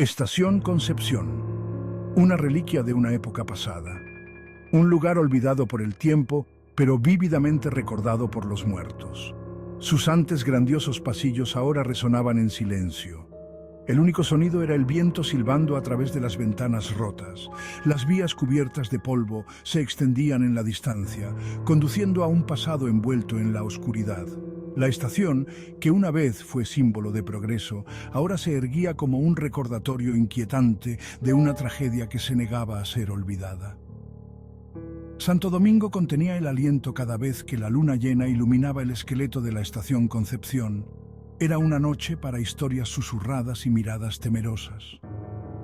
Estación Concepción, una reliquia de una época pasada, un lugar olvidado por el tiempo, pero vívidamente recordado por los muertos. Sus antes grandiosos pasillos ahora resonaban en silencio. El único sonido era el viento silbando a través de las ventanas rotas. Las vías cubiertas de polvo se extendían en la distancia, conduciendo a un pasado envuelto en la oscuridad. La estación, que una vez fue símbolo de progreso, ahora se erguía como un recordatorio inquietante de una tragedia que se negaba a ser olvidada. Santo Domingo contenía el aliento cada vez que la luna llena iluminaba el esqueleto de la estación Concepción. Era una noche para historias susurradas y miradas temerosas.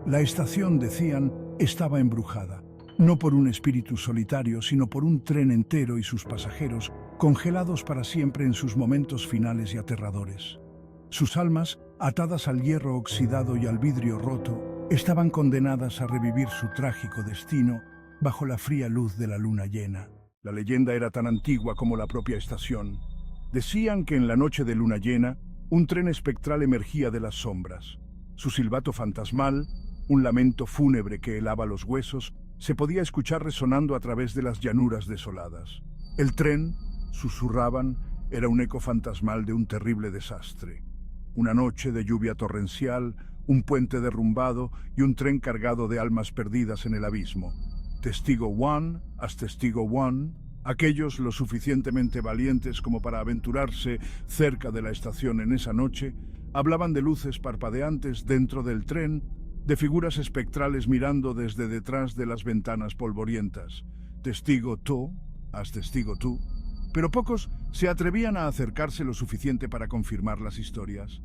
La estación, decían, estaba embrujada, no por un espíritu solitario, sino por un tren entero y sus pasajeros, congelados para siempre en sus momentos finales y aterradores. Sus almas, atadas al hierro oxidado y al vidrio roto, estaban condenadas a revivir su trágico destino bajo la fría luz de la luna llena. La leyenda era tan antigua como la propia estación. Decían que en la noche de luna llena, un tren espectral emergía de las sombras. Su silbato fantasmal, un lamento fúnebre que helaba los huesos, se podía escuchar resonando a través de las llanuras desoladas. El tren, susurraban, era un eco fantasmal de un terrible desastre. Una noche de lluvia torrencial, un puente derrumbado y un tren cargado de almas perdidas en el abismo. Testigo one, as testigo one, aquellos lo suficientemente valientes como para aventurarse cerca de la estación en esa noche, hablaban de luces parpadeantes dentro del tren, de figuras espectrales mirando desde detrás de las ventanas polvorientas. Testigo tú, as testigo tú. Pero pocos se atrevían a acercarse lo suficiente para confirmar las historias.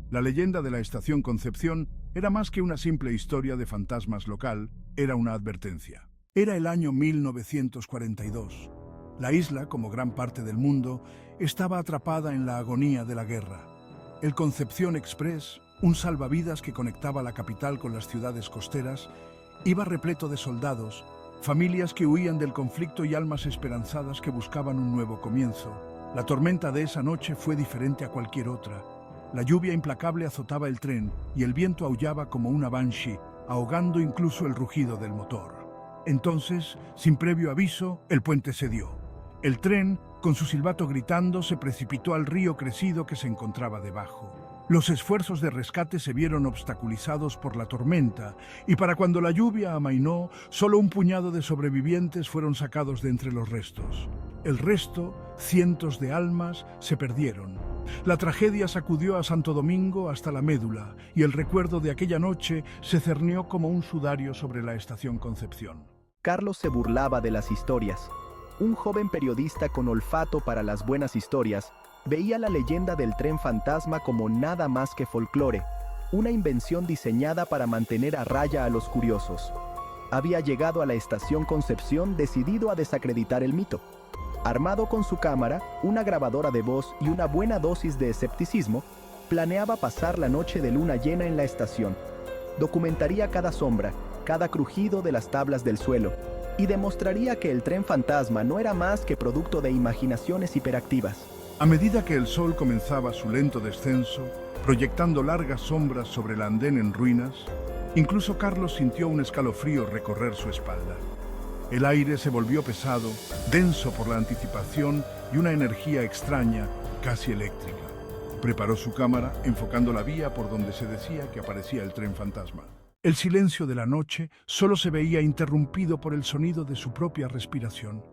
La leyenda de la estación Concepción era más que una simple historia de fantasmas local, era una advertencia. Era el año 1942. La isla, como gran parte del mundo, estaba atrapada en la agonía de la guerra. El Concepción Express, un salvavidas que conectaba la capital con las ciudades costeras, iba repleto de soldados, familias que huían del conflicto y almas esperanzadas que buscaban un nuevo comienzo. La tormenta de esa noche fue diferente a cualquier otra. La lluvia implacable azotaba el tren y el viento aullaba como una banshee, ahogando incluso el rugido del motor. Entonces, sin previo aviso, el puente cedió. El tren, con su silbato gritando, se precipitó al río crecido que se encontraba debajo. Los esfuerzos de rescate se vieron obstaculizados por la tormenta, y para cuando la lluvia amainó, solo un puñado de sobrevivientes fueron sacados de entre los restos. El resto, cientos de almas, se perdieron. La tragedia sacudió a Santo Domingo hasta la médula, y el recuerdo de aquella noche se cernió como un sudario sobre la estación Concepción. Carlos se burlaba de las historias. Un joven periodista con olfato para las buenas historias veía la leyenda del tren fantasma como nada más que folclore, una invención diseñada para mantener a raya a los curiosos. Había llegado a la estación Concepción decidido a desacreditar el mito. Armado con su cámara, una grabadora de voz y una buena dosis de escepticismo, planeaba pasar la noche de luna llena en la estación. Documentaría cada sombra, cada crujido de las tablas del suelo, y demostraría que el tren fantasma no era más que producto de imaginaciones hiperactivas. A medida que el sol comenzaba su lento descenso, proyectando largas sombras sobre el andén en ruinas, incluso Carlos sintió un escalofrío recorrer su espalda. El aire se volvió pesado, denso por la anticipación y una energía extraña, casi eléctrica. Preparó su cámara, enfocando la vía por donde se decía que aparecía el tren fantasma. El silencio de la noche solo se veía interrumpido por el sonido de su propia respiración.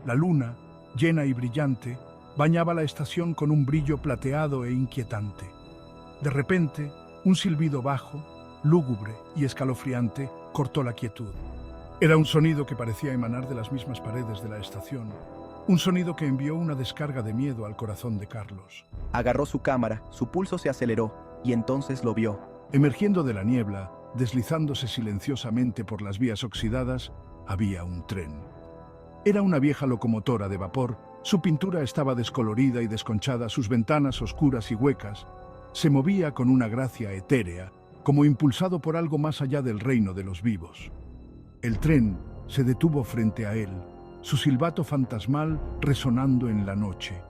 La luna, llena y brillante, bañaba la estación con un brillo plateado e inquietante. De repente, un silbido bajo, lúgubre y escalofriante cortó la quietud. Era un sonido que parecía emanar de las mismas paredes de la estación. Un sonido que envió una descarga de miedo al corazón de Carlos. Agarró su cámara, su pulso se aceleró, y entonces lo vio. Emergiendo de la niebla, deslizándose silenciosamente por las vías oxidadas, había un tren. Era una vieja locomotora de vapor, su pintura estaba descolorida y desconchada, sus ventanas oscuras y huecas. Se movía con una gracia etérea, como impulsado por algo más allá del reino de los vivos. El tren se detuvo frente a él, su silbato fantasmal resonando en la noche.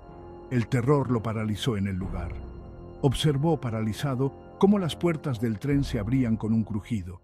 El terror lo paralizó en el lugar. Observó paralizado cómo las puertas del tren se abrían con un crujido,